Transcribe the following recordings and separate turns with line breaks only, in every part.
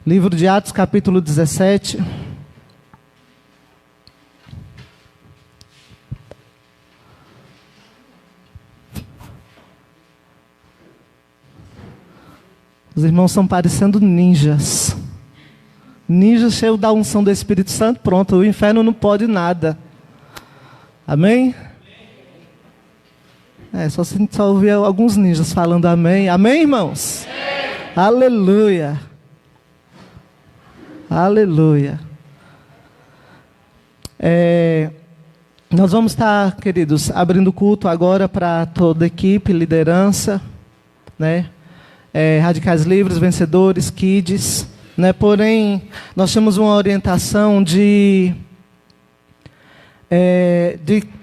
Livro de Atos, capítulo 17. Os irmãos estão parecendo ninjas. Ninjas cheios da unção do Espírito Santo. Pronto, o inferno não pode nada. Amém? Só ouvir alguns ninjas falando amém. Amém, irmãos? Amém. Aleluia. Aleluia. Nós vamos estar, queridos, abrindo o culto agora para toda a equipe, liderança, né? Radicais Livres, Vencedores, Kids, né? Porém, nós temos uma orientação de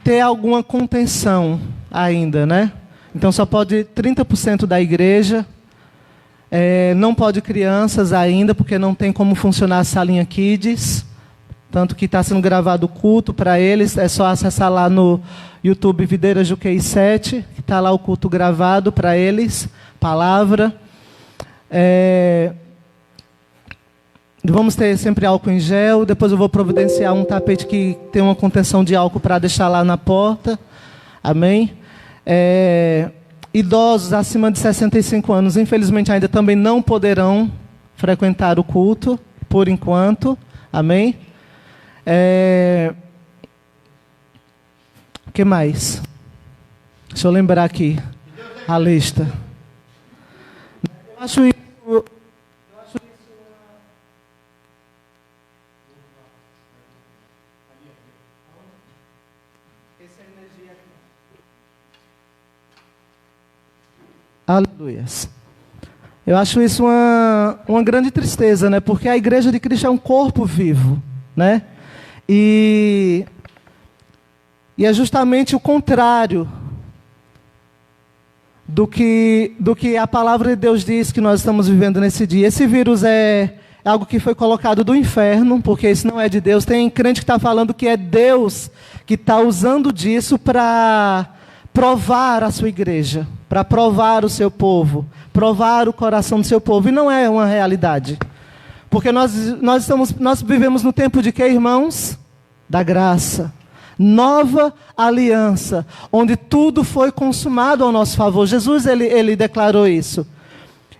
ter alguma contenção ainda, né? Então só pode 30% da igreja, não pode crianças ainda, porque não tem como funcionar a salinha Kids, tanto que está sendo gravado o culto para eles, é só acessar lá no YouTube Videira Juqueí 7, que está lá o culto gravado para eles, palavra. Vamos ter sempre álcool em gel, depois eu vou providenciar um tapete que tem uma contenção de álcool para deixar lá na porta, amém? Idosos acima de 65 anos, infelizmente ainda também não poderão frequentar o culto, por enquanto, amém? O que mais? Deixa eu lembrar aqui a lista. Eu acho isso Aleluias. Eu acho isso uma grande tristeza, né? Porque a igreja de Cristo é um corpo vivo, né? E é justamente o contrário do que a palavra de Deus diz que nós estamos vivendo nesse dia. Esse vírus é algo que foi colocado do inferno, porque isso não é de Deus. Tem crente que está falando que é Deus que está usando disso para provar a sua igreja, para provar o seu povo, provar o coração do seu povo. E não é uma realidade. Porque nós vivemos no tempo de quê, irmãos? Da graça. Nova aliança, onde tudo foi consumado ao nosso favor. Jesus, ele declarou isso.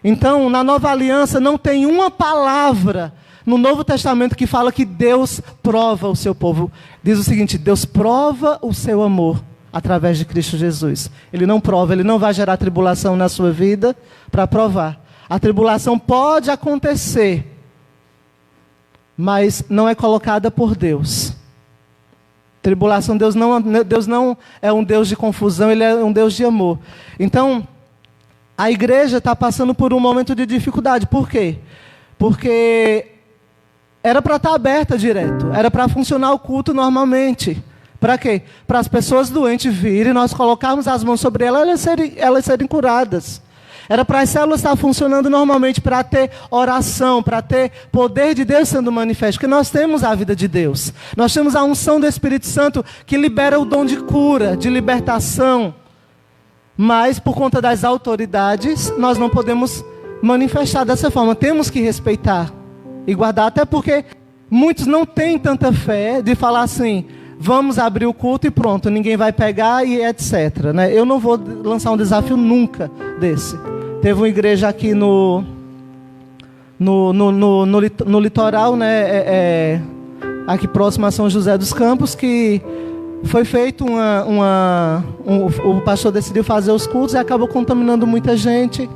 Então, na nova aliança, não tem uma palavra no Novo Testamento que fala que Deus prova o seu povo. Diz o seguinte: Deus prova o seu amor através de Cristo Jesus. Ele não prova, ele não vai gerar tribulação na sua vida para provar. A tribulação pode acontecer, mas não é colocada por Deus. Tribulação, Deus não é um Deus de confusão, Ele é um Deus de amor. Então, a igreja está passando por um momento de dificuldade. Por quê? Porque era para estar aberta direto, era para funcionar o culto normalmente. Para quê? Para as pessoas doentes virem, nós colocarmos as mãos sobre elas serem curadas. Era para as células estar funcionando normalmente, para ter oração, para ter poder de Deus sendo manifesto. Porque nós temos a vida de Deus. Nós temos a unção do Espírito Santo que libera o dom de cura, de libertação. Mas, por conta das autoridades, nós não podemos manifestar dessa forma. Temos que respeitar e guardar. Até porque muitos não têm tanta fé de falar assim: vamos abrir o culto e pronto, ninguém vai pegar e etc. Né? Eu não vou lançar um desafio nunca desse. Teve uma igreja aqui no litoral, né? Aqui próximo a São José dos Campos, que foi feito o pastor decidiu fazer os cultos e acabou contaminando muita gente.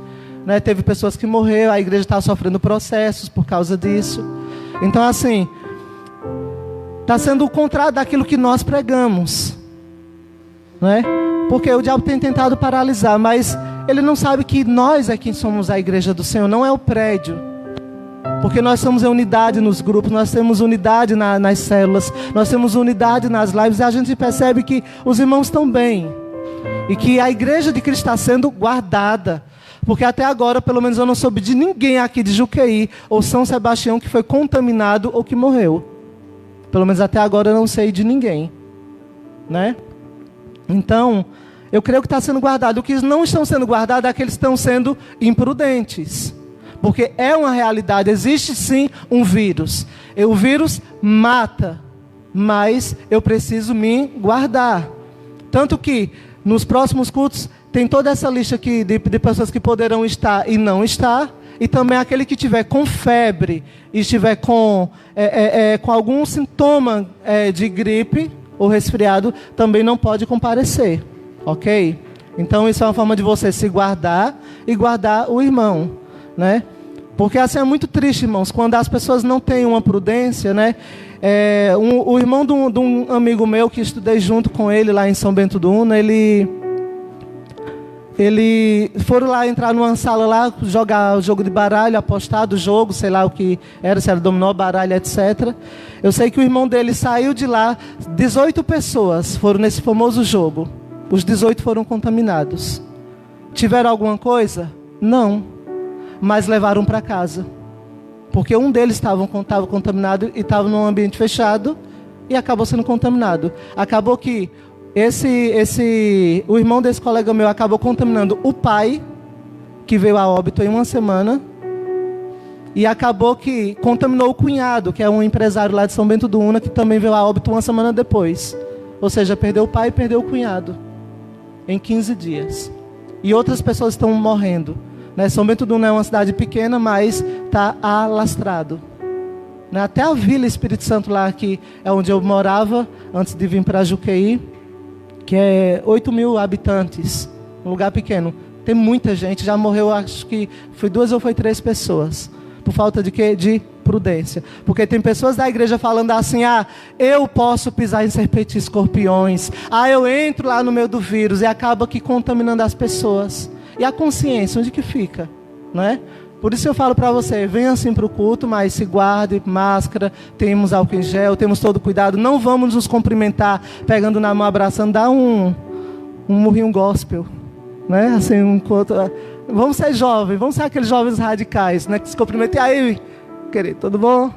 Né? Teve pessoas que morreram, a igreja estava sofrendo processos por causa disso. Então, assim, está sendo o contrário daquilo que nós pregamos, né? Porque o diabo tem tentado paralisar, mas ele não sabe que nós é quem somos a igreja do Senhor, não é o prédio. Porque nós somos a unidade nos grupos, nós temos unidade nas células, nós temos unidade nas lives, e a gente percebe que os irmãos estão bem. E que a igreja de Cristo está sendo guardada. Porque até agora, pelo menos eu não soube de ninguém aqui de Juqueí ou São Sebastião que foi contaminado ou que morreu. Pelo menos até agora eu não sei de ninguém, né? Então, eu creio que está sendo guardado. O que não estão sendo guardados é aqueles que estão sendo imprudentes. Porque é uma realidade, existe sim um vírus. E o vírus mata, mas eu preciso me guardar. Tanto que nos próximos cultos tem toda essa lista aqui de pessoas que poderão estar e não estar. E também aquele que estiver com febre e estiver com algum sintoma de gripe ou resfriado, também não pode comparecer. Ok? Então isso é uma forma de você se guardar e guardar o irmão, né? Porque assim é muito triste, irmãos, quando as pessoas não têm uma prudência, né? O irmão de um amigo meu que estudei junto com ele lá em São Bento do Una, ele foram lá entrar numa sala lá, jogar o jogo de baralho, apostar do jogo, sei lá o que era, se era dominó, baralho, etc. Eu sei que o irmão dele saiu de lá, 18 pessoas foram nesse famoso jogo. Os 18 foram contaminados. Tiveram alguma coisa? Não. Mas levaram para casa. Porque um deles estava contaminado e estava num ambiente fechado e acabou sendo contaminado. Acabou que o irmão desse colega meu acabou contaminando o pai, que veio a óbito em uma semana, e acabou que contaminou o cunhado, que é um empresário lá de São Bento do Una, que também veio a óbito uma semana depois. Ou seja, perdeu o pai e perdeu o cunhado em 15 dias. E outras pessoas estão morrendo, né? São Bento do Una é uma cidade pequena, mas está alastrado, né? Até a Vila Espírito Santo lá, que é onde eu morava antes de vir para Juqueí, que é 8.000 habitantes, um lugar pequeno. Tem muita gente, já morreu, acho que foi 2 ou foi 3 pessoas. Por falta de quê? De prudência. Porque tem pessoas da igreja falando assim, eu posso pisar em serpentes e escorpiões, eu entro lá no meio do vírus, e acaba que contaminando as pessoas. E a consciência, onde que fica? Não é? Por isso eu falo para você, venha assim para o culto, mas se guarde, máscara, temos álcool em gel, temos todo cuidado, não vamos nos cumprimentar pegando na mão, abraçando, dá um murrinho gospel, né? Assim, vamos ser jovens, vamos ser aqueles jovens radicais, né? Que se cumprimentam, e aí, querido, tudo bom?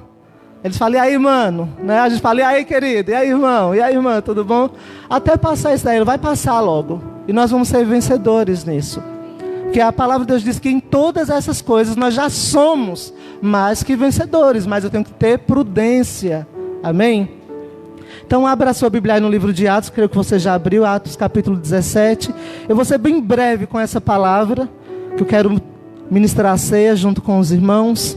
Eles falam, e aí, mano? Né? A gente fala, e aí, querido? E aí, irmão? E aí, irmã? Tudo bom? Até passar isso daí, vai passar logo. E nós vamos ser vencedores nisso. Porque a palavra de Deus diz que em todas essas coisas nós já somos mais que vencedores, mas eu tenho que ter prudência. Amém? Então abra a sua Bíblia aí no livro de Atos, creio que você já abriu, Atos capítulo 17. Eu vou ser bem breve com essa palavra, que eu quero ministrar a ceia junto com os irmãos.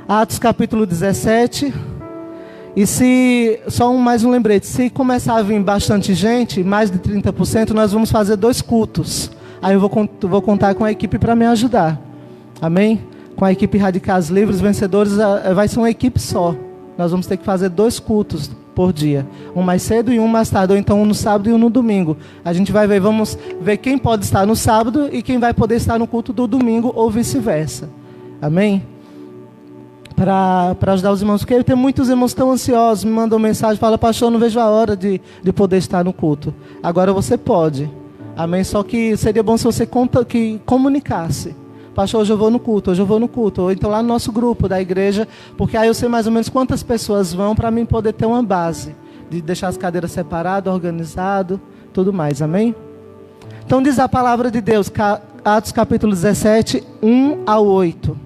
Atos capítulo 17. E mais um lembrete, se começar a vir bastante gente, mais de 30%, nós vamos fazer 2 cultos. Aí eu vou contar com a equipe para me ajudar. Amém? Com a equipe Radicais Livres Vencedores, vai ser uma equipe só. Nós vamos ter que fazer 2 cultos por dia. Um mais cedo e um mais tarde. Ou então um no sábado e um no domingo. A gente vai ver, vamos ver quem pode estar no sábado e quem vai poder estar no culto do domingo ou vice-versa. Amém? Para ajudar os irmãos. Porque tem muitos irmãos tão ansiosos, me mandam mensagem, falam, pastor, eu não vejo a hora de poder estar no culto. Agora você pode. Amém? Só que seria bom se você comunicasse. Pastor, hoje eu vou no culto, hoje eu vou no culto. Ou então lá no nosso grupo da igreja, porque aí eu sei mais ou menos quantas pessoas vão para mim poder ter uma base. De deixar as cadeiras separadas, organizado, tudo mais. Amém? Então diz a palavra de Deus, Atos capítulo 17, 1 ao 8.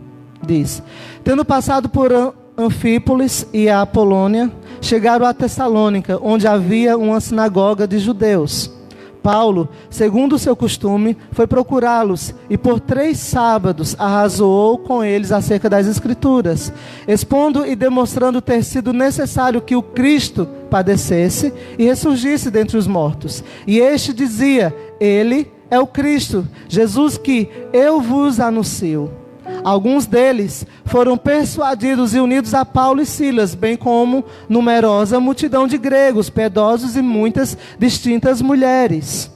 Diz, tendo passado por Anfípolis e a Apolônia, chegaram a Tessalônica, onde havia uma sinagoga de judeus. Paulo, segundo o seu costume, foi procurá-los e por 3 sábados arrazoou com eles acerca das Escrituras, expondo e demonstrando ter sido necessário que o Cristo padecesse e ressurgisse dentre os mortos. E este dizia, ele é o Cristo, Jesus que eu vos anuncio. Alguns deles foram persuadidos e unidos a Paulo e Silas, bem como numerosa multidão de gregos, piedosos e muitas distintas mulheres.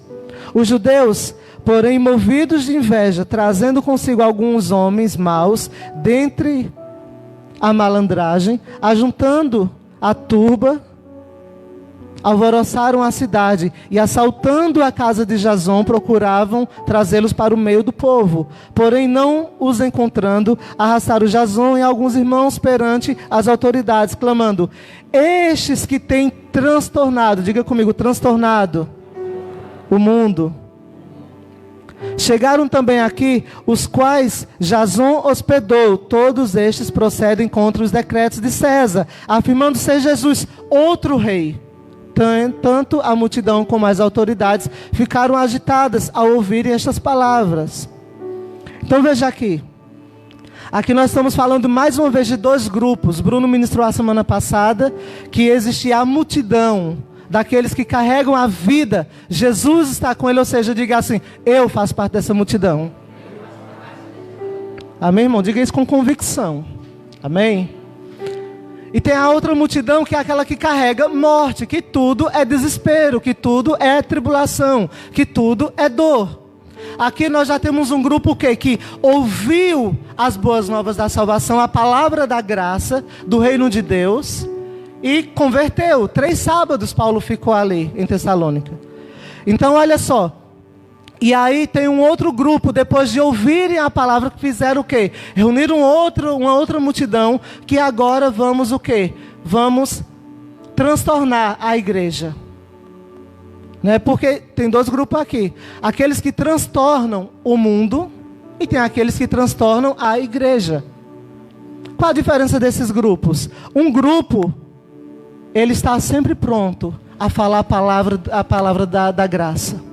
Os judeus, porém, movidos de inveja, trazendo consigo alguns homens maus, dentre a malandragem, ajuntando a turba, alvoroçaram a cidade e, assaltando a casa de Jasão, procuravam trazê-los para o meio do povo. Porém, não os encontrando, arrastaram Jasão e alguns irmãos perante as autoridades, clamando, estes que têm transtornado, diga comigo, transtornado o mundo, Chegaram também aqui os quais Jasão hospedou. Todos estes procedem contra os decretos de César, afirmando ser Jesus outro rei. Tanto a multidão como as autoridades ficaram agitadas ao ouvirem estas palavras. Então veja aqui. Aqui nós estamos falando mais uma vez de dois grupos. Bruno ministrou a semana passada que existia a multidão daqueles que carregam a vida. Jesus está com ele, ou seja, diga assim: eu faço parte dessa multidão. Amém, irmão? Diga isso com convicção. Amém? E tem a outra multidão, que é aquela que carrega morte, que tudo é desespero, que tudo é tribulação, que tudo é dor. Aqui nós já temos um grupo que ouviu as boas novas da salvação, a palavra da graça, do reino de Deus, e converteu. 3 sábados Paulo ficou ali em Tessalônica. Então olha só. E aí tem um outro grupo, depois de ouvirem a palavra, que fizeram o quê? Reuniram uma outra multidão, que agora vamos o quê? Vamos transtornar a igreja. Né? Porque tem 2 grupos aqui. Aqueles que transtornam o mundo e tem aqueles que transtornam a igreja. Qual a diferença desses grupos? Um grupo, ele está sempre pronto a falar a palavra da graça.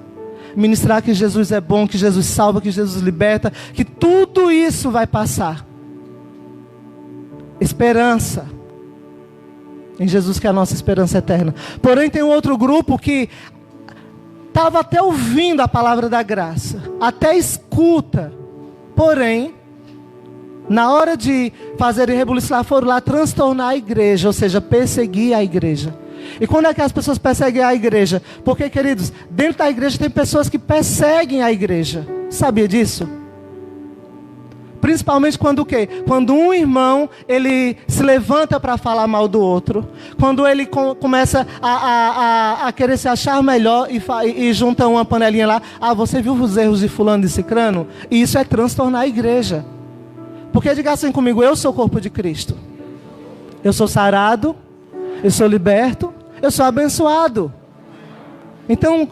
Ministrar que Jesus é bom, que Jesus salva, que Jesus liberta, que tudo isso vai passar. Esperança em Jesus, que é a nossa esperança eterna. Porém tem um outro grupo que estava até ouvindo a palavra da graça, até escuta, porém na hora de fazer rebuliçar, foram lá transtornar a igreja, ou seja, perseguir a igreja. E quando é que as pessoas perseguem a igreja? Porque, queridos, dentro da igreja tem pessoas que perseguem a igreja. Sabia disso? Principalmente quando o quê? Quando um irmão, ele se levanta para falar mal do outro. Quando ele começa a querer se achar melhor e junta uma panelinha lá. Ah, você viu os erros de fulano e cicrano? E isso é transtornar a igreja. Porque diga assim comigo: eu sou o corpo de Cristo. Eu sou sarado. Eu sou liberto, eu sou abençoado. Então,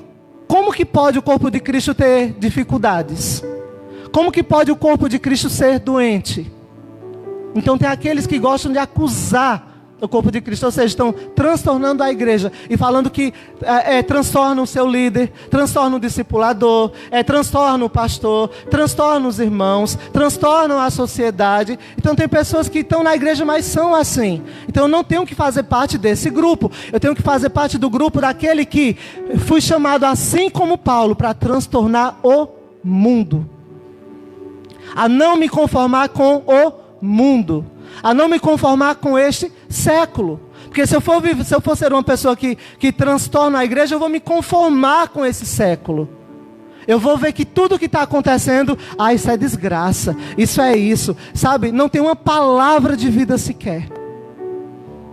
como que pode o corpo de Cristo ter dificuldades? Como que pode o corpo de Cristo ser doente? Então tem aqueles que gostam de acusar o corpo de Cristo, ou seja, estão transtornando a igreja e falando que transtorna o seu líder, transtorna o discipulador, transtorna o pastor, transtorna os irmãos, transtornam a sociedade. Então tem pessoas que estão na igreja, mas são assim. Então eu não tenho que fazer parte desse grupo, eu tenho que fazer parte do grupo daquele que fui chamado, assim como Paulo, para transtornar o mundo, a não me conformar com o mundo, a não me conformar com este século. Porque se eu for ser uma pessoa que transtorna a igreja, eu vou me conformar com esse século. Eu vou ver que tudo que está acontecendo, isso é desgraça, isso é isso, sabe? Não tem uma palavra de vida sequer.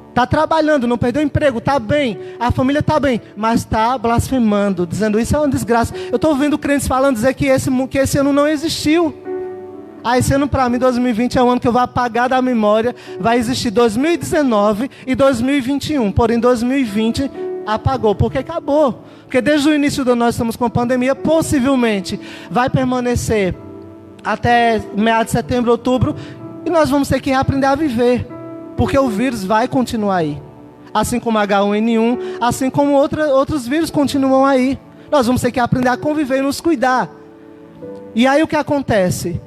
Está trabalhando, não perdeu emprego, está bem, a família está bem, mas está blasfemando, dizendo isso é uma desgraça. Eu estou ouvindo crentes falando, dizer que esse ano não existiu. Esse ano para mim, 2020, é um ano que eu vou apagar da memória. Vai existir 2019 e 2021. Porém, 2020 apagou, porque acabou. Porque desde o início do ano nós estamos com a pandemia. Possivelmente vai permanecer até meados de setembro, outubro. E nós vamos ter que aprender a viver. Porque o vírus vai continuar aí. Assim como H1N1, assim como outros vírus continuam aí. Nós vamos ter que aprender a conviver e nos cuidar. E aí o que acontece?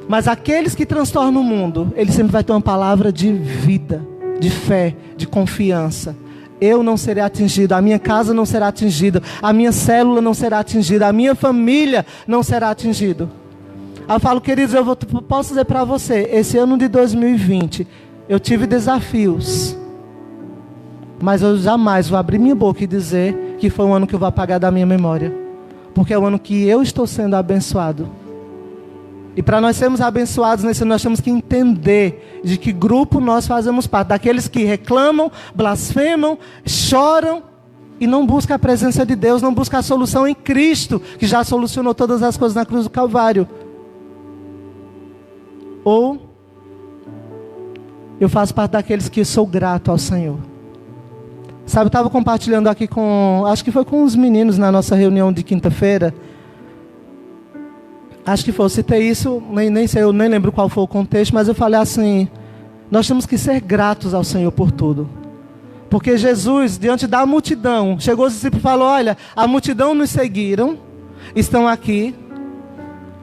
Mas aqueles que transtornam o mundo, ele sempre vai ter uma palavra de vida, de fé, de confiança. Eu não serei atingido, a minha casa não será atingida, a minha célula não será atingida, a minha família não será atingida. Eu falo, queridos, posso dizer para você, esse ano de 2020, eu tive desafios. Mas eu jamais vou abrir minha boca e dizer que foi um ano que eu vou apagar da minha memória. Porque é o ano que eu estou sendo abençoado. E para nós sermos abençoados nesse ano, nós temos que entender de que grupo nós fazemos parte. Daqueles que reclamam, blasfemam, choram e não buscam a presença de Deus, não buscam a solução em Cristo, que já solucionou todas as coisas na cruz do Calvário. Ou eu faço parte daqueles que sou grato ao Senhor. Sabe, eu estava compartilhando aqui acho que foi com os meninos na nossa reunião de quinta-feira. acho que foi, eu citei isso, nem sei, eu nem lembro qual foi o contexto, mas eu falei assim, nós temos que ser gratos ao Senhor por tudo. Porque Jesus, diante da multidão, chegou os discípulos e falou, olha, a multidão nos seguiram, estão aqui,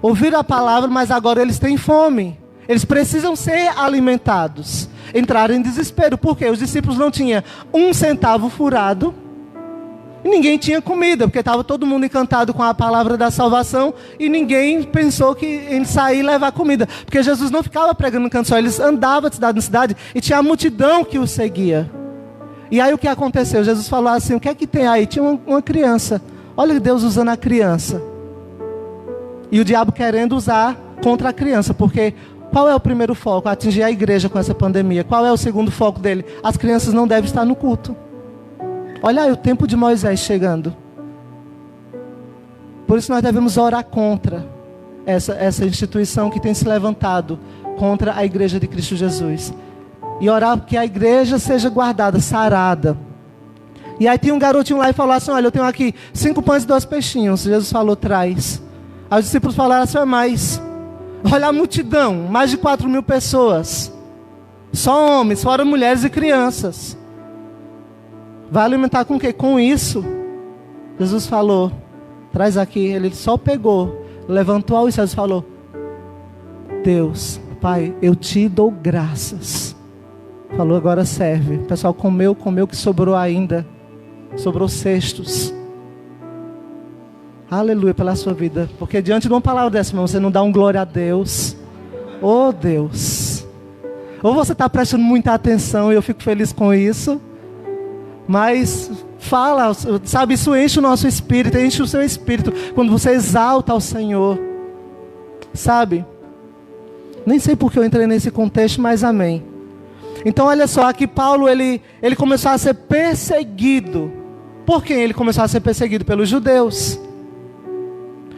ouviram a palavra, mas agora eles têm fome. Eles precisam ser alimentados. Entraram em desespero. Por quê? Os discípulos não tinham 1 centavo furado. E ninguém tinha comida, porque estava todo mundo encantado com a palavra da salvação. E ninguém pensou que em sair e levar comida. Porque Jesus não ficava pregando no canto só. Eles andavam de cidade em cidade e tinha a multidão que o seguia. E aí o que aconteceu? Jesus falou assim, o que é que tem aí? Tinha uma criança. Olha Deus usando a criança. E o diabo querendo usar contra a criança. Porque qual é o primeiro foco? Atingir a igreja com essa pandemia. Qual é o segundo foco dele? As crianças não devem estar no culto. Olha aí o tempo de Moisés chegando. Por isso nós devemos orar contra essa instituição que tem se levantado contra a igreja de Cristo Jesus. E orar que a igreja seja guardada, sarada. E aí tinha um garotinho lá e falou assim, olha, eu tenho aqui 5 pães e 2 peixinhos. Jesus falou, traz. Aí os discípulos falaram assim, mais. Olha a multidão, mais de 4.000 pessoas. Só homens, fora mulheres e crianças. Vai alimentar com o quê? Com isso. Jesus falou, traz aqui. Ele só pegou, levantou aos céus e falou, Deus, Pai, eu te dou graças. Falou, agora serve. O pessoal comeu que sobrou ainda. Sobrou cestos. Aleluia pela sua vida. Porque diante de uma palavra dessa, irmão, você não dá um glória a Deus. Oh Deus. Ou você está prestando muita atenção e eu fico feliz com isso. Mas fala, sabe, isso enche o nosso espírito, enche o seu espírito. Quando você exalta ao Senhor. Sabe? Nem sei porque eu entrei nesse contexto, mas amém. Então olha só, aqui Paulo ele começou a ser perseguido. Por quem ele começou a ser perseguido? Pelos judeus.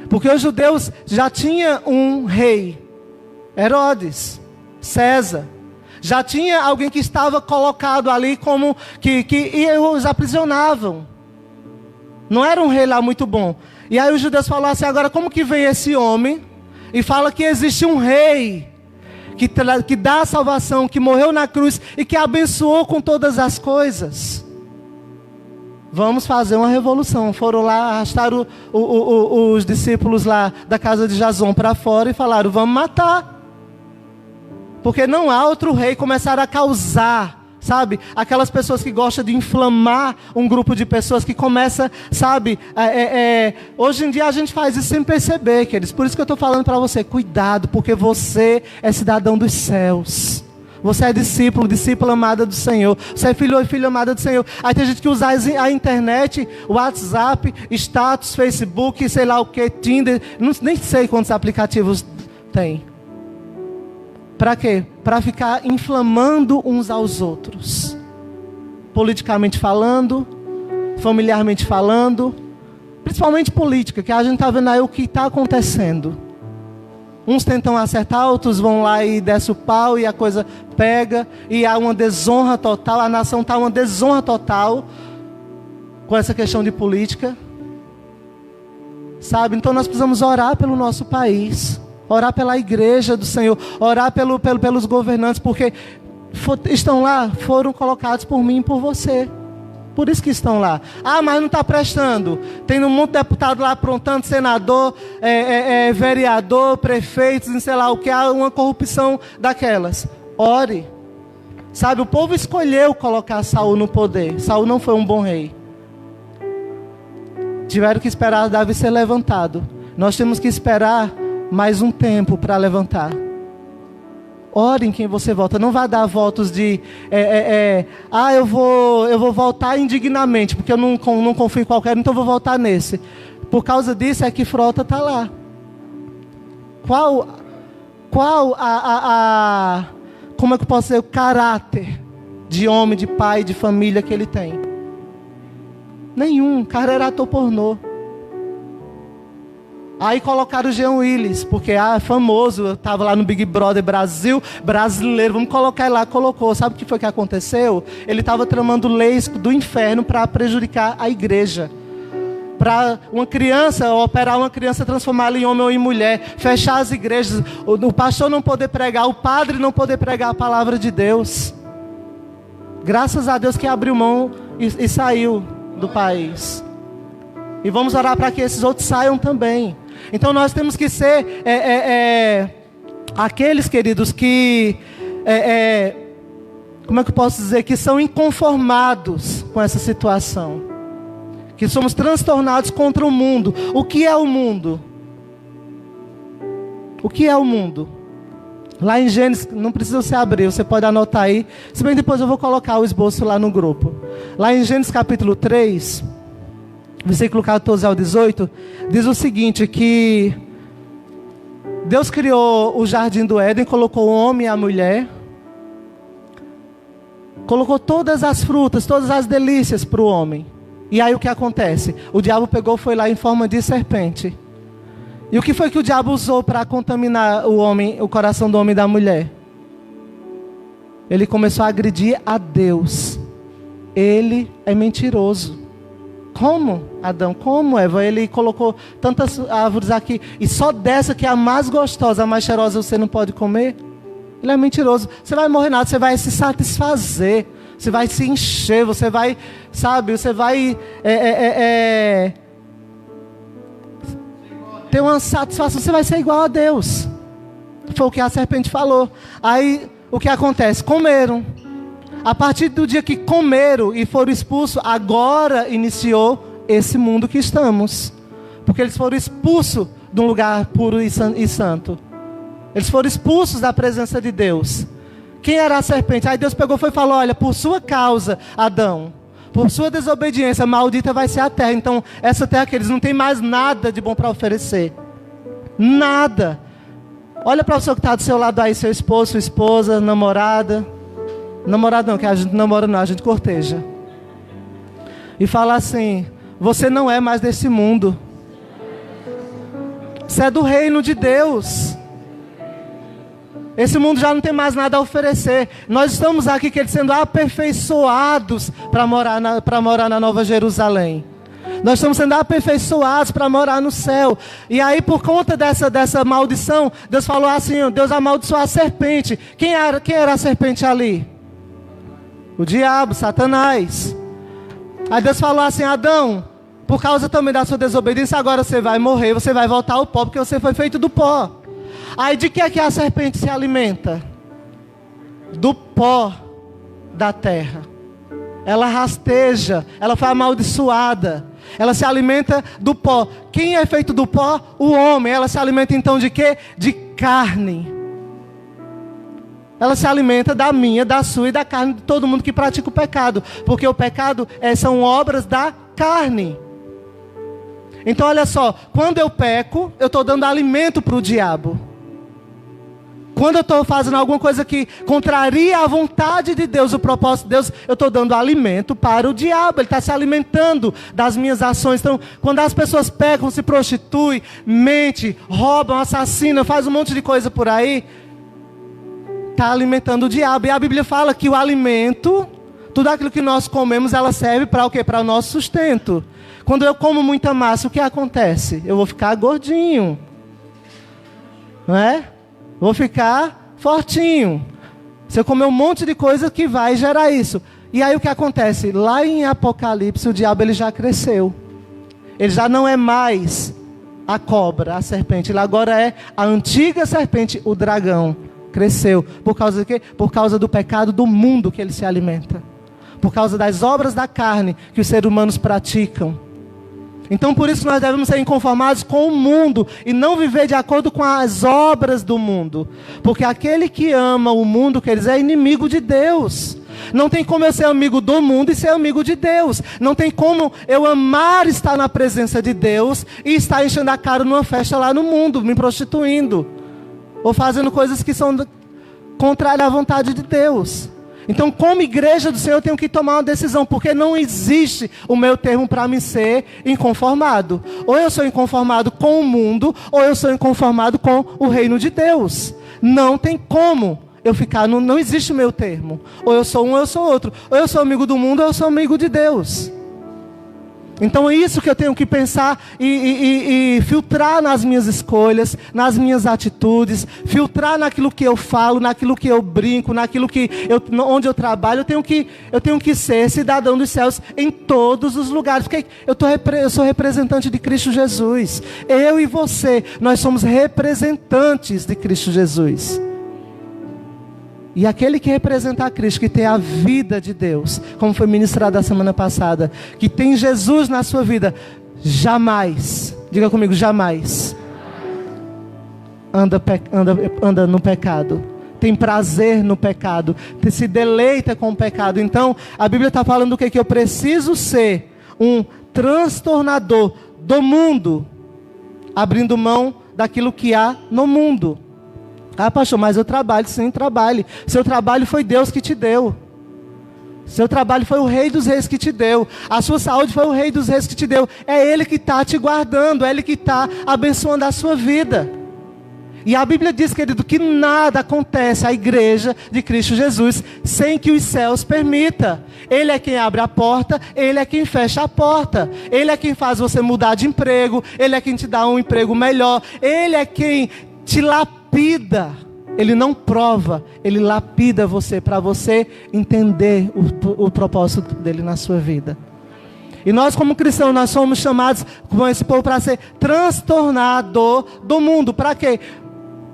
Porque os judeus já tinham um rei, Herodes, César. Já tinha alguém que estava colocado ali como que os aprisionavam. Não era um rei lá muito bom. E aí os judeus falaram assim, agora como que vem esse homem e fala que existe um rei que dá a salvação, que morreu na cruz e que abençoou com todas as coisas. Vamos fazer uma revolução. Foram lá, arrastaram os discípulos lá da casa de Jasão para fora e falaram, vamos matar. Porque não há outro rei. Começaram a causar, sabe? Aquelas pessoas que gostam de inflamar um grupo de pessoas que começa, sabe? Hoje em dia a gente faz isso sem perceber, queridos. Por isso que eu estou falando para você, cuidado, porque você é cidadão dos céus. Você é discípulo, discípula amada do Senhor. Você é filho ou filha amada do Senhor. Aí tem gente que usa a internet, o WhatsApp, status, Facebook, sei lá o que, Tinder. Nem sei quantos aplicativos tem. Para quê? Para ficar inflamando uns aos outros. Politicamente falando, familiarmente falando. Principalmente política, que a gente está vendo aí o que está acontecendo. Uns tentam acertar, outros vão lá e desce o pau e a coisa pega. E há uma desonra total, a nação está uma desonra total com essa questão de política. Sabe? Então nós precisamos orar pelo nosso país. Orar pela igreja do Senhor. Orar pelos governantes. Porque estão lá, foram colocados por mim e por você. Por isso que estão lá. Ah, mas não está prestando. Tem um monte de deputado lá aprontando, senador, vereador, prefeitos, não sei lá o que. Há uma corrupção daquelas. Ore. Sabe, o povo escolheu colocar Saul no poder. Saul não foi um bom rei. Tiveram que esperar Davi ser levantado. Nós temos que esperar mais um tempo para levantar. Ore em quem você vota. Não vá dar votos de eu vou votar indignamente, porque eu não confio em qualquer, então eu vou votar nesse. Por causa disso é que Frota está lá. Qual como é que eu posso dizer, o caráter de homem, de pai, de família que ele tem? Nenhum. O cara era ator pornô. Aí colocaram o Jean Willis, porque é famoso, estava lá no Big Brother Brasil, brasileiro, vamos colocar ele lá, colocou. Sabe o que foi que aconteceu? Ele estava tramando leis do inferno para prejudicar a igreja. para uma criança, operar uma criança, transformá-la em homem ou em mulher, fechar as igrejas, o pastor não poder pregar, o padre não poder pregar a palavra de Deus. Graças a Deus que abriu mão e saiu do país. E vamos orar para que esses outros saiam também. Então nós temos que ser aqueles, queridos, que como é que eu posso dizer? Que são inconformados com essa situação. Que somos transtornados contra o mundo. O que é o mundo? O que é o mundo? Lá em Gênesis, não precisa você abrir, você pode anotar aí. Se bem depois eu vou colocar o esboço lá no grupo. Lá em Gênesis capítulo 3, versículo 14 ao 18, diz o seguinte, que Deus criou o jardim do Éden, colocou o homem e a mulher, colocou todas as frutas, todas as delícias para o homem. E aí o que acontece? O diabo pegou, foi lá em forma de serpente. E o que foi que o diabo usou para contaminar o homem, o coração do homem e da mulher? Ele começou a agredir a Deus. Ele é mentiroso. Como, Adão? Como, Eva? Ele colocou tantas árvores aqui, e só dessa que é a mais gostosa, a mais cheirosa, você não pode comer? Ele é mentiroso. Você vai morrer nada, você vai se satisfazer. Você vai se encher, você vai, sabe, você vai ter uma satisfação, você vai ser igual a Deus. Foi o que a serpente falou. Aí, o que acontece? Comeram. A partir do dia que comeram e foram expulsos, agora iniciou esse mundo que estamos. Porque eles foram expulsos de um lugar puro e santo. Eles foram expulsos da presença de Deus. Quem era a serpente? Aí Deus pegou e falou, olha, por sua causa, Adão, por sua desobediência, maldita vai ser a terra. Então, essa terra que eles não têm mais nada de bom para oferecer. Nada. Olha para o pessoa que está do seu lado aí, seu esposo, sua esposa, namorada. Namorada não, que a gente não namora não, a gente corteja. E fala assim, você não é mais desse mundo. Você é do reino de Deus. Esse mundo já não tem mais nada a oferecer. Nós estamos aqui sendo aperfeiçoados para morar na Nova Jerusalém. Nós estamos sendo aperfeiçoados para morar no céu. E aí, por conta dessa maldição, Deus falou assim, Deus amaldiçoou a serpente. Quem era a serpente ali? O diabo, Satanás. Aí Deus falou assim, Adão, por causa também da sua desobediência, agora você vai morrer, você vai voltar ao pó, porque você foi feito do pó. Aí de que é que a serpente se alimenta? Do pó da terra. Ela rasteja, ela foi amaldiçoada. Ela se alimenta do pó. Quem é feito do pó? O homem. Ela se alimenta então de quê? De carne. Ela se alimenta da minha, da sua e da carne de todo mundo que pratica o pecado. Porque o pecado são obras da carne. Então olha só, quando eu peco, eu estou dando alimento para o diabo. Quando eu estou fazendo alguma coisa que contraria a vontade de Deus, o propósito de Deus, eu estou dando alimento para o diabo. Ele está se alimentando das minhas ações. Então, quando as pessoas pecam, se prostituem, mentem, roubam, assassinam, faz um monte de coisa por aí, está alimentando o diabo. E a Bíblia fala que o alimento, tudo aquilo que nós comemos, ela serve para o quê? Para o nosso sustento. Quando eu como muita massa, o que acontece? Eu vou ficar gordinho. Não é? Vou ficar fortinho. Você comeu um monte de coisa que vai gerar isso. E aí o que acontece? Lá em Apocalipse, o diabo ele já cresceu. Ele já não é mais a cobra, a serpente. Ele agora é a antiga serpente, o dragão. Cresceu. Por causa do quê? Por causa do pecado do mundo que ele se alimenta. Por causa das obras da carne que os seres humanos praticam. Então por isso nós devemos ser inconformados com o mundo e não viver de acordo com as obras do mundo. Porque aquele que ama o mundo, quer dizer, é inimigo de Deus. Não tem como eu ser amigo do mundo e ser amigo de Deus. Não tem como eu amar estar na presença de Deus e estar enchendo a cara numa festa lá no mundo, me prostituindo. Ou fazendo coisas que são contrárias à vontade de Deus. Então, como igreja do Senhor, eu tenho que tomar uma decisão, porque não existe o meu termo para me ser inconformado. Ou eu sou inconformado com o mundo, ou eu sou inconformado com o reino de Deus. Não tem como eu ficar, não existe o meu termo. Ou eu sou um, ou eu sou outro. Ou eu sou amigo do mundo, ou eu sou amigo de Deus. Então é isso que eu tenho que pensar e filtrar nas minhas escolhas, nas minhas atitudes, filtrar naquilo que eu falo, naquilo que eu brinco, onde eu trabalho. Eu tenho que ser cidadão dos céus em todos os lugares, porque eu sou representante de Cristo Jesus. Eu e você, nós somos representantes de Cristo Jesus. E aquele que representa a Cristo, que tem a vida de Deus, como foi ministrado a semana passada, que tem Jesus na sua vida, jamais, diga comigo, jamais anda no pecado, tem prazer no pecado, se deleita com o pecado. Então a Bíblia está falando do que eu preciso ser um transtornador do mundo, abrindo mão daquilo que há no mundo. Ah, pastor, mas eu trabalho. Sim, trabalhe. Seu trabalho foi Deus que te deu. Seu trabalho foi o Rei dos Reis que te deu. A sua saúde foi o Rei dos Reis que te deu. É Ele que está te guardando. É Ele que está abençoando a sua vida. E a Bíblia diz, querido, que nada acontece à igreja de Cristo Jesus sem que os céus permita. Ele é quem abre a porta, Ele é quem fecha a porta. Ele é quem faz você mudar de emprego, Ele é quem te dá um emprego melhor, Ele é quem te lapida. Ele não prova, Ele lapida você, para você entender o propósito dEle na sua vida. E nós como cristãos, nós somos chamados, como esse povo, para ser transtornador do mundo. Para quê?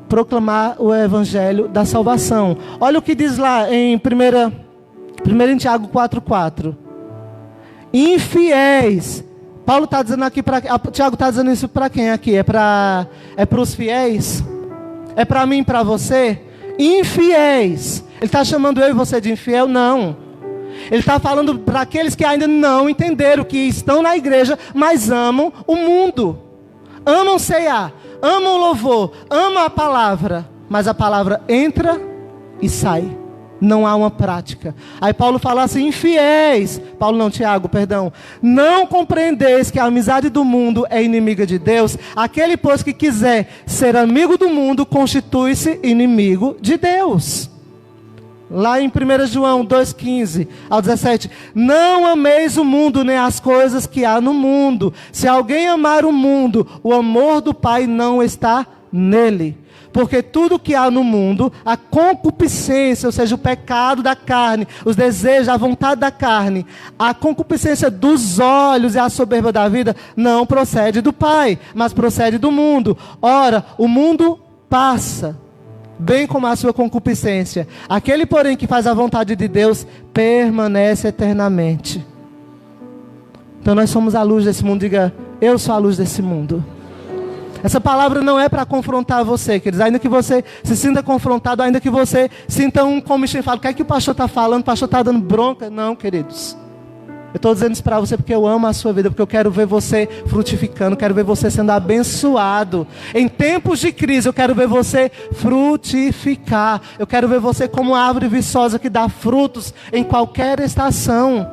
Proclamar o evangelho da salvação. Olha o que diz lá em 1 Tiago 4,4. Infiéis. Paulo está dizendo aqui, Tiago está dizendo isso para quem aqui? É para os fiéis? É para mim e para você? Infiéis. Ele está chamando eu e você de infiel? Não. Ele está falando para aqueles que ainda não entenderam, que estão na igreja, mas amam o mundo. Amam ceiar, amam o louvor, amam a palavra. Mas a palavra entra e sai. Não há uma prática. Aí Paulo fala assim, infiéis. Tiago, perdão. Não compreendeis que a amizade do mundo é inimiga de Deus? Aquele, pois, que quiser ser amigo do mundo, constitui-se inimigo de Deus. Lá em 1 João 2,15 ao 17. Não ameis o mundo, nem as coisas que há no mundo. Se alguém amar o mundo, o amor do Pai não está nele. Porque tudo que há no mundo, a concupiscência, ou seja, o pecado da carne, os desejos, a vontade da carne, a concupiscência dos olhos e a soberba da vida, não procede do Pai, mas procede do mundo. Ora, o mundo passa, bem como a sua concupiscência. Aquele, porém, que faz a vontade de Deus, permanece eternamente. Então nós somos a luz desse mundo. Diga, eu sou a luz desse mundo. Essa palavra não é para confrontar você, queridos. Ainda que você se sinta confrontado, ainda que você sinta um comichão e fale, o que é que o pastor está falando? O pastor está dando bronca? Não, queridos. Eu estou dizendo isso para você porque eu amo a sua vida, porque eu quero ver você frutificando, quero ver você sendo abençoado. Em tempos de crise, eu quero ver você frutificar. Eu quero ver você como uma árvore viçosa que dá frutos em qualquer estação.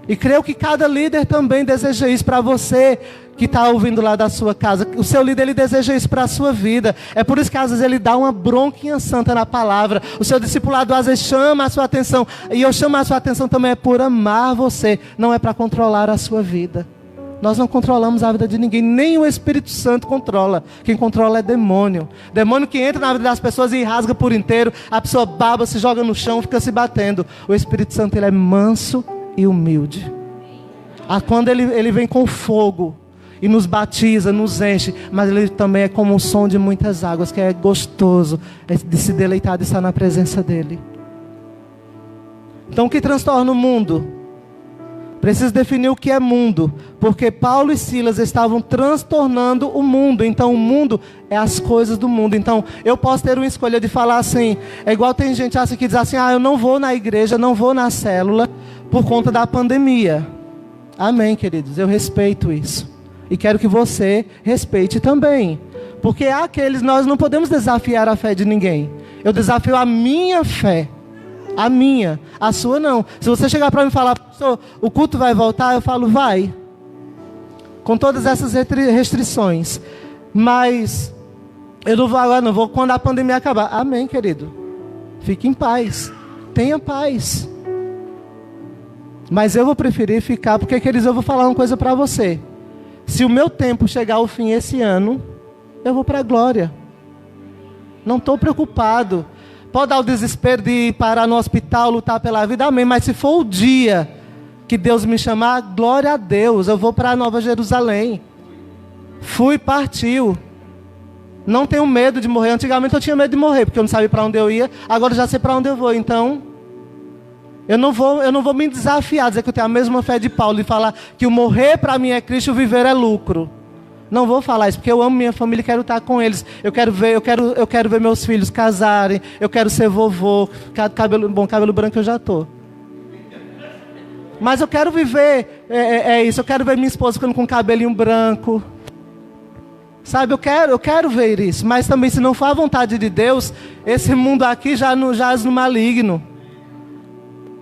E creio que cada líder também deseja isso para você que está ouvindo lá da sua casa. O seu líder, ele deseja isso para a sua vida. É por isso que às vezes ele dá uma bronquinha santa na palavra. O seu discipulado às vezes chama a sua atenção. E eu chamo a sua atenção também é por amar você. Não é para controlar a sua vida. Nós não controlamos a vida de ninguém. Nem o Espírito Santo controla. Quem controla é demônio. Demônio que entra na vida das pessoas e rasga por inteiro. A pessoa baba, se joga no chão, fica se batendo. O Espírito Santo, ele é manso e humilde. Quando ele vem com fogo e nos batiza, nos enche, mas ele também é como um som de muitas águas, que é gostoso de se deleitar, de estar na presença dele. Então o que transtorna o mundo? Preciso definir o que é mundo, porque Paulo e Silas estavam transtornando o mundo. Então o mundo é as coisas do mundo. Então eu posso ter uma escolha de falar assim, é igual tem gente assim que diz assim, eu não vou na igreja, não vou na célula por conta da pandemia. Amém, queridos, eu respeito isso. E quero que você respeite também. Porque nós não podemos desafiar a fé de ninguém. Eu desafio a minha fé. A minha, a sua não. Se você chegar para mim e falar, pastor, o culto vai voltar, eu falo, vai. Com todas essas restrições. Mas eu não vou agora, não vou quando a pandemia acabar. Amém, querido. Fique em paz. Tenha paz. Mas eu vou preferir ficar, porque, queridos, eu vou falar uma coisa para você. Se o meu tempo chegar ao fim esse ano, eu vou para a glória. Não estou preocupado. Pode dar o desespero de parar no hospital, lutar pela vida, amém. Mas se for o dia que Deus me chamar, glória a Deus, eu vou para a Nova Jerusalém. Fui, partiu. Não tenho medo de morrer. Antigamente eu tinha medo de morrer, porque eu não sabia para onde eu ia. Agora eu já sei para onde eu vou. Então, eu não vou me desafiar, dizer que eu tenho a mesma fé de Paulo e falar que o morrer para mim é Cristo e o viver é lucro. Não vou falar isso, porque eu amo minha família e quero estar com eles. Eu quero ver meus filhos casarem. Eu quero ser vovô. Cabelo branco eu já estou. Mas eu quero viver isso. Eu quero ver minha esposa ficando com cabelinho branco. Sabe, eu quero ver isso. Mas também, se não for a vontade de Deus, esse mundo aqui já jaz no maligno.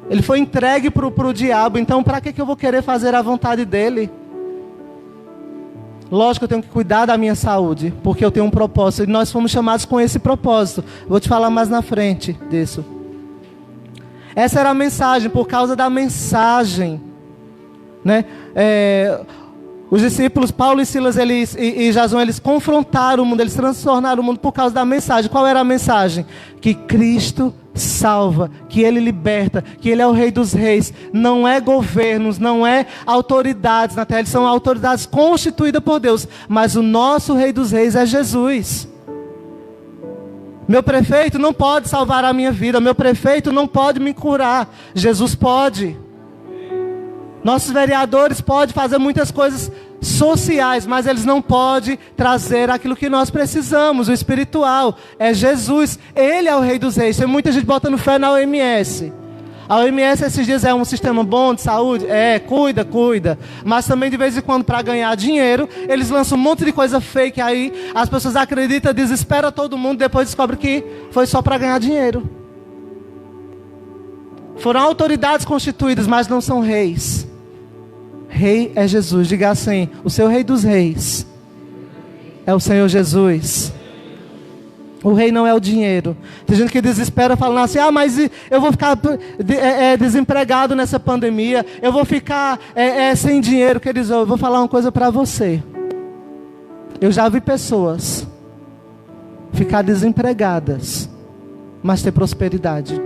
Ele foi entregue para o diabo. Então, para que eu vou querer fazer a vontade dele? Lógico, eu tenho que cuidar da minha saúde, porque eu tenho um propósito. E nós fomos chamados com esse propósito. Vou te falar mais na frente disso. Essa era a mensagem, por causa da mensagem, né? Os discípulos, Paulo e Silas e Jasão, eles confrontaram o mundo, eles transtornaram o mundo por causa da mensagem. Qual era a mensagem? Que Cristo salva, que Ele liberta, que Ele é o Rei dos Reis. Não é governos, não é autoridades na terra, eles são autoridades constituídas por Deus. Mas o nosso Rei dos Reis é Jesus. Meu prefeito não pode salvar a minha vida, meu prefeito não pode me curar. Jesus pode. Nossos vereadores podem fazer muitas coisas sociais, mas eles não podem trazer aquilo que nós precisamos, o espiritual. É Jesus, Ele é o Rei dos Reis. Tem muita gente botando fé na OMS. A OMS esses dias é um sistema bom de saúde? Cuida. Mas também de vez em quando, para ganhar dinheiro, eles lançam um monte de coisa fake aí. As pessoas acreditam, desespera todo mundo, depois descobre que foi só para ganhar dinheiro. Foram autoridades constituídas, mas não são reis. Rei é Jesus. Diga assim: o seu Rei dos Reis é o Senhor Jesus. O rei não é o dinheiro. Tem gente que desespera falando assim: mas eu vou ficar desempregado nessa pandemia. Eu vou ficar sem dinheiro. Queridos, eu vou falar uma coisa para você. Eu já vi pessoas ficar desempregadas, mas ter prosperidade.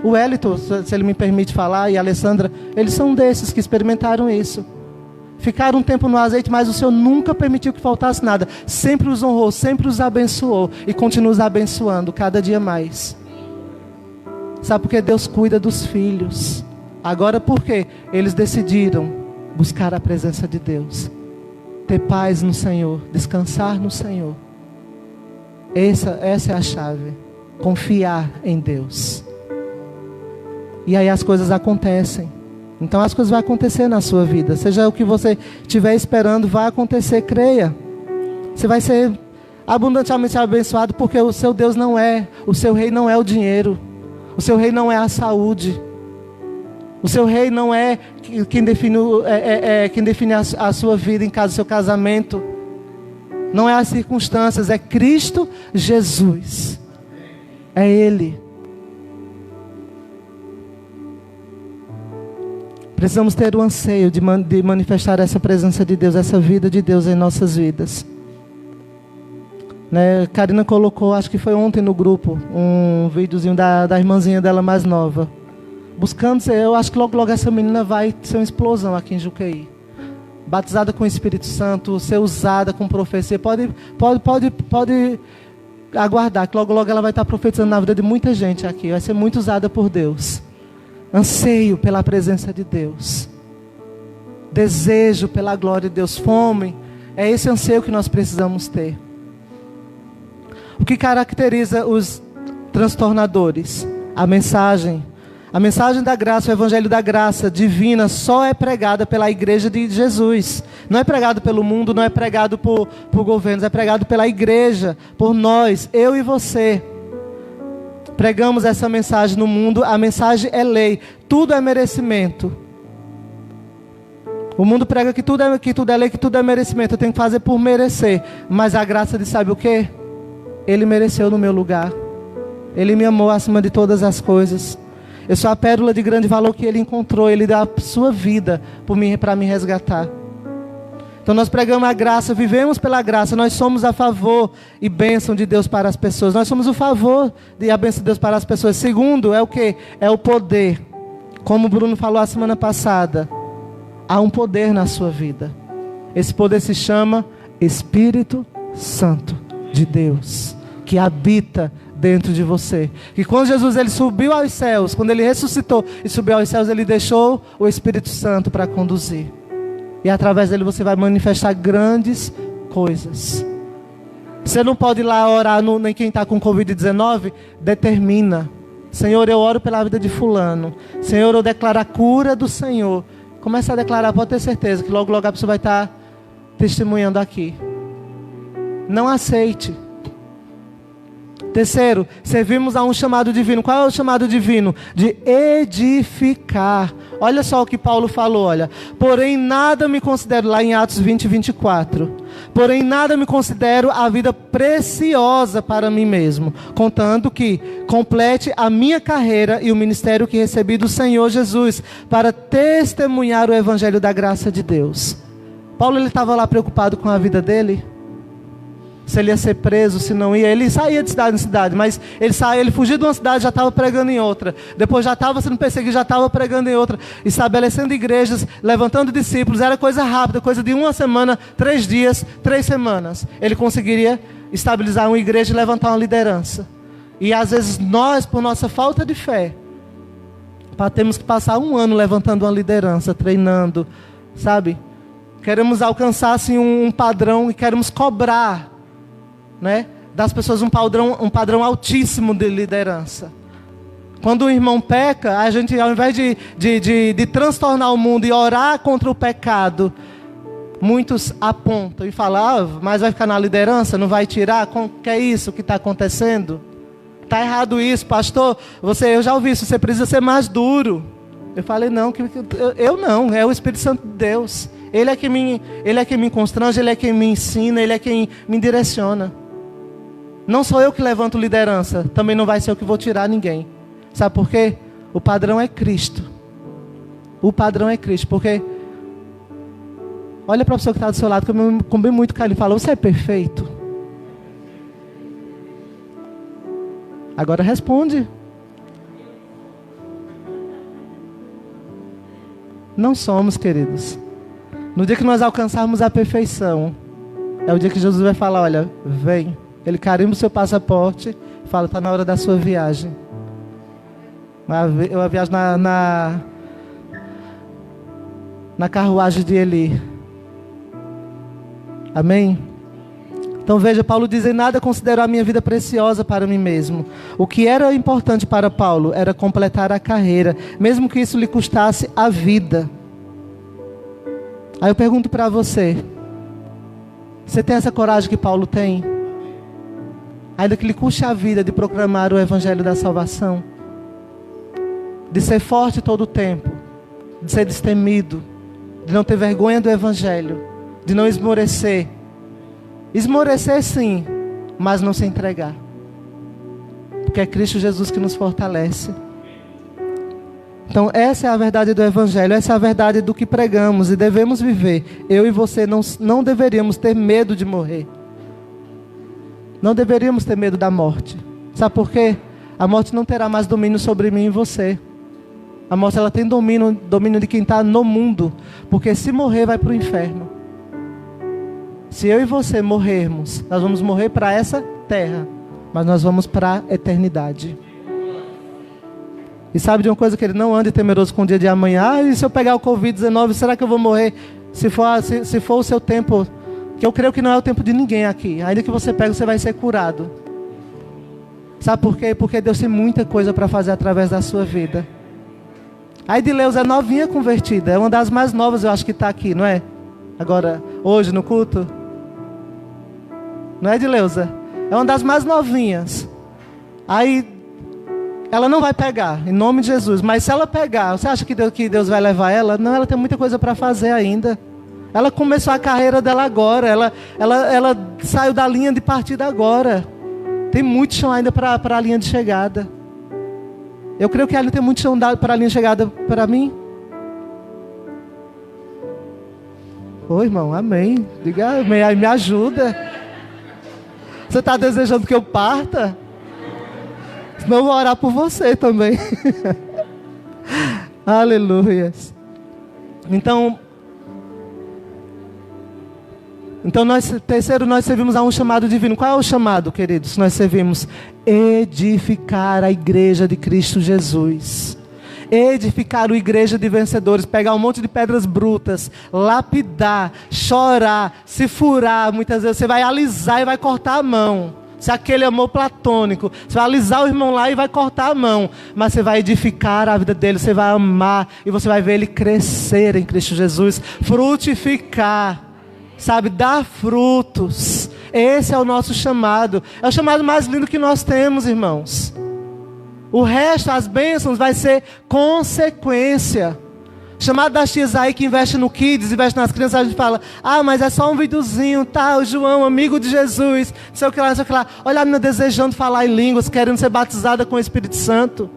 O Wellington, se ele me permite falar, e a Alessandra, eles são desses que experimentaram isso. Ficaram um tempo no azeite, mas o Senhor nunca permitiu que faltasse nada. Sempre os honrou, sempre os abençoou. E continua os abençoando cada dia mais. Sabe por que Deus cuida dos filhos? Agora por quê? Eles decidiram buscar a presença de Deus. Ter paz no Senhor, descansar no Senhor. Essa é a chave. Confiar em Deus. E aí as coisas acontecem. Então as coisas vão acontecer na sua vida. Seja o que você estiver esperando, vai acontecer, creia. Você vai ser abundantemente abençoado, porque o seu Deus não é, o seu rei não é o dinheiro. O seu rei não é a saúde. O seu rei não é quem define, quem define a sua vida em casa, o seu casamento. Não é as circunstâncias, é Cristo Jesus. É Ele. Precisamos ter o anseio de manifestar essa presença de Deus, essa vida de Deus em nossas vidas. Né? Karina colocou, acho que foi ontem no grupo, um videozinho da irmãzinha dela mais nova. Buscando, eu acho que logo essa menina vai ser uma explosão aqui em Juqueí. Batizada com o Espírito Santo, ser usada com profecia. Pode aguardar, que logo ela vai estar profetizando na vida de muita gente aqui. Vai ser muito usada por Deus. Anseio pela presença de Deus. Desejo pela glória de Deus. Fome. É esse anseio que nós precisamos ter. O que caracteriza os transtornadores? A mensagem da graça, o evangelho da graça divina só é pregada pela igreja de Jesus. Não é pregado pelo mundo, não é pregado por governos, é pregado pela igreja, por nós, eu e você. Pregamos essa mensagem no mundo, a mensagem é lei, tudo é merecimento. O mundo prega que tudo é lei, que tudo é merecimento, eu tenho que fazer por merecer. Mas a graça diz, sabe o quê? Ele mereceu no meu lugar. Ele me amou acima de todas as coisas. Eu sou a pérola de grande valor que Ele encontrou. Ele dá a sua vida para me resgatar. Então nós pregamos a graça, vivemos pela graça. Nós somos a favor e bênção de Deus para as pessoas. Nós somos o favor e a bênção de Deus para as pessoas. Segundo, é o quê? É o poder. Como o Bruno falou a semana passada, há um poder na sua vida. Esse poder se chama Espírito Santo de Deus, que habita dentro de você. E quando Jesus ele subiu aos céus, quando ele ressuscitou e subiu aos céus, ele deixou o Espírito Santo para conduzir. E através dele você vai manifestar grandes coisas. Você não pode ir lá orar nem quem está com Covid-19, determina. Senhor, eu oro pela vida de fulano. Senhor, eu declaro a cura do Senhor. Começa a declarar, pode ter certeza que logo, logo a pessoa vai estar testemunhando aqui. Não aceite. Terceiro, servimos a um chamado divino. Qual é o chamado divino? De edificar. Olha só o que Paulo falou, olha. Porém nada me considero, lá em Atos 20, 24. Porém nada me considero a vida preciosa para mim mesmo, contando que complete a minha carreira e o ministério que recebi do Senhor Jesus, para testemunhar o evangelho da graça de Deus. Paulo ele estava lá preocupado com a vida dele. Se ele ia ser preso, se não ia. Ele saía de cidade em cidade, mas ele fugia de uma cidade, já estava pregando em outra. Depois já estava sendo perseguido, já estava pregando em outra. Estabelecendo igrejas, levantando discípulos. Era coisa rápida, coisa de 1 semana, 3 dias, 3 semanas. Ele conseguiria estabilizar uma igreja e levantar uma liderança. E às vezes nós, por nossa falta de fé, temos que passar 1 ano levantando uma liderança, treinando, sabe? Queremos alcançar assim um padrão e queremos cobrar, né, das pessoas um padrão altíssimo de liderança. Quando o irmão peca, a gente, ao invés de transtornar o mundo e orar contra o pecado, muitos apontam e falam, mas vai ficar na liderança, não vai tirar? Que é isso que está acontecendo? Está errado isso, pastor. Eu já ouvi isso, você precisa ser mais duro. Eu falei, não, eu não, é o Espírito Santo de Deus. Ele é quem me constrange, Ele é quem me ensina, Ele é quem me direciona. Não sou eu que levanto liderança, também não vai ser eu que vou tirar ninguém. Sabe por quê? O padrão é Cristo. O padrão é Cristo, porque olha para a pessoa que está do seu lado, com bem muito carinho, e fala, você é perfeito? Agora responde. Não somos, queridos. No dia que nós alcançarmos a perfeição, é o dia que Jesus vai falar, olha, vem. Ele carimba o seu passaporte e fala, está na hora da sua viagem. Eu viajo na carruagem de Eli. Amém? Então veja, Paulo diz, em nada considero a minha vida preciosa para mim mesmo. O que era importante para Paulo era completar a carreira, mesmo que isso lhe custasse a vida. Aí eu pergunto para você, você tem essa coragem que Paulo tem? Ainda que lhe custe a vida de proclamar o evangelho da salvação, de ser forte todo o tempo, de ser destemido, de não ter vergonha do evangelho, de não esmorecer. Esmorecer sim, mas não se entregar, porque é Cristo Jesus que nos fortalece. Então essa é a verdade do evangelho, essa é a verdade do que pregamos e devemos viver. Eu e você não deveríamos ter medo de morrer. Não deveríamos ter medo da morte. Sabe por quê? A morte não terá mais domínio sobre mim e você. A morte ela tem domínio de quem está no mundo. Porque se morrer vai para o inferno. Se eu e você morrermos, nós vamos morrer para essa terra. Mas nós vamos para a eternidade. E sabe de uma coisa que ele não ande temeroso com o dia de amanhã? E se eu pegar o Covid-19, será que eu vou morrer? Se for o seu tempo... Que eu creio que não é o tempo de ninguém aqui. Ainda que você pegue, você vai ser curado. Sabe por quê? Porque Deus tem muita coisa para fazer através da sua vida. A Edileuza é novinha convertida. É uma das mais novas, eu acho que está aqui, não é? Agora, hoje no culto. Não é, Edileuza? É uma das mais novinhas. Aí, ela não vai pegar, em nome de Jesus. Mas se ela pegar, você acha que Deus vai levar ela? Não, ela tem muita coisa para fazer ainda. Ela começou a carreira dela agora. Ela saiu da linha de partida agora. Tem muito chão ainda para a linha de chegada. Eu creio que ela tem muito chão dado para a linha chegada para mim. Oi, irmão, amém. Diga amém, aí me ajuda. Você está desejando que eu parta? Senão eu vou orar por você também. Aleluia. Então terceiro, nós servimos a um chamado divino. Qual é o chamado, queridos? Nós servimos edificar a igreja de Cristo Jesus. Edificar a igreja de vencedores. Pegar um monte de pedras brutas, lapidar, chorar, se furar. Muitas vezes você vai alisar e vai cortar a mão. Se aquele amor platônico, você vai alisar o irmão lá e vai cortar a mão. Mas você vai edificar a vida dele, você vai amar. E você vai ver ele crescer em Cristo Jesus. Frutificar. Sabe, dar frutos. Esse é o nosso chamado. É o chamado mais lindo que nós temos, irmãos. O resto, as bênçãos, vai ser consequência. Chamado das tias aí que investe no Kids, investe nas crianças, a gente fala, mas é só um videozinho, tá? O João, amigo de Jesus, não sei o que lá, não sei o que lá. Olha a menina desejando falar em línguas, querendo ser batizada com o Espírito Santo.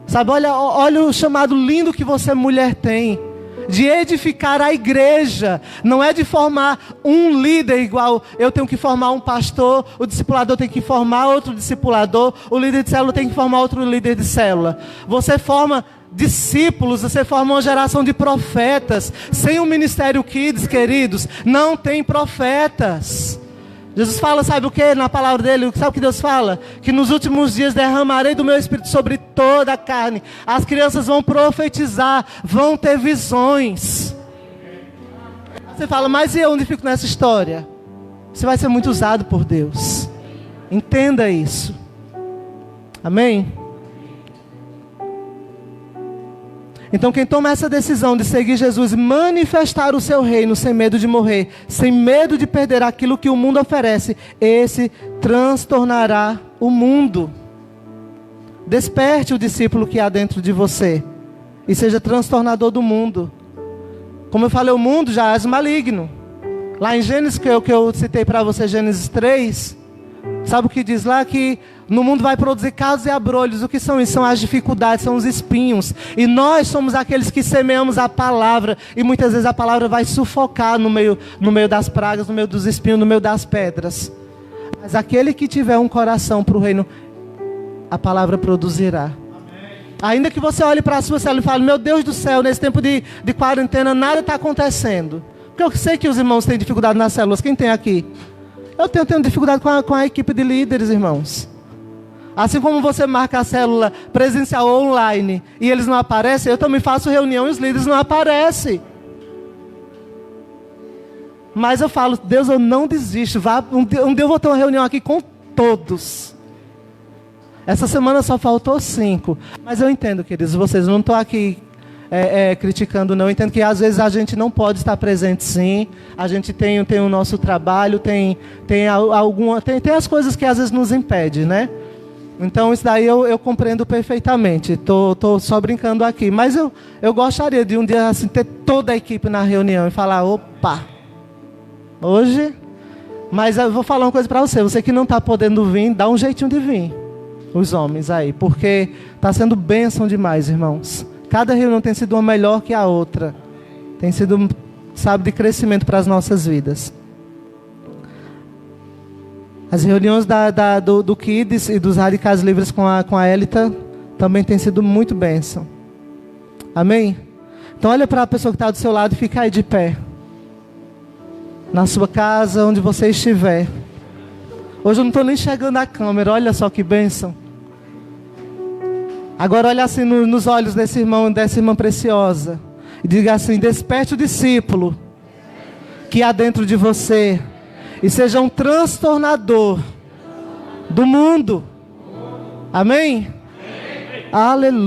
Sabe, olha o chamado lindo que você, mulher, tem. De edificar a igreja. Não é de formar um líder igual eu tenho que formar um pastor, o discipulador tem que formar outro discipulador, o líder de célula tem que formar outro líder de célula. Você forma discípulos, você forma uma geração de profetas. Sem o ministério Kids, queridos, não tem profetas. Jesus fala, sabe o que? Na palavra dele, sabe o que Deus fala? Que nos últimos dias derramarei do meu Espírito sobre toda a carne. As crianças vão profetizar, vão ter visões. Você fala, mas e eu onde fico nessa história? Você vai ser muito usado por Deus. Entenda isso. Amém? Então quem toma essa decisão de seguir Jesus e manifestar o seu reino sem medo de morrer, sem medo de perder aquilo que o mundo oferece, esse transtornará o mundo. Desperte o discípulo que há dentro de você e seja transtornador do mundo. Como eu falei, o mundo já é maligno. Lá em Gênesis, que eu citei para você, Gênesis 3, sabe o que diz lá? Que no mundo vai produzir casos e abrolhos. O que são isso? São as dificuldades, são os espinhos. E nós somos aqueles que semeamos a palavra. E muitas vezes a palavra vai sufocar no meio das pragas, no meio dos espinhos, no meio das pedras. Mas aquele que tiver um coração para o reino, a palavra produzirá. Amém. Ainda que você olhe para a sua célula e fale, meu Deus do céu, nesse tempo de quarentena nada está acontecendo. Porque eu sei que os irmãos têm dificuldade nas células. Quem tem aqui? Eu tenho dificuldade com a equipe de líderes, irmãos. Assim como você marca a célula presencial ou online e eles não aparecem, eu também faço reunião e os líderes não aparecem. Mas eu falo, Deus, eu não desisto. Um dia eu vou ter uma reunião aqui com todos. Essa semana só faltou 5. Mas eu entendo, queridos, vocês não estão aqui criticando, não. Eu entendo que às vezes a gente não pode estar presente, sim. A gente tem o nosso trabalho, tem as coisas que às vezes nos impedem, né? Então isso daí eu compreendo perfeitamente. Tô só brincando aqui. Mas eu gostaria de um dia assim, ter toda a equipe na reunião e falar, opa, hoje... Mas eu vou falar uma coisa para você. Você que não está podendo vir, dá um jeitinho de vir. Os homens aí. Porque está sendo bênção demais, irmãos. Cada reunião tem sido uma melhor que a outra. Tem sido, sabe, de crescimento para as nossas vidas. As reuniões do Kids e dos Radicais Livres com a Elita também tem sido muito bênção. Amém? Então olha para a pessoa que está do seu lado e fica aí de pé. Na sua casa, onde você estiver. Hoje eu não estou nem enxergando a câmera, olha só que bênção. Agora olha assim nos olhos desse irmão, dessa irmã preciosa. E diga assim, desperte o discípulo que há dentro de você. E seja um transtornador do mundo. Amém? Aleluia.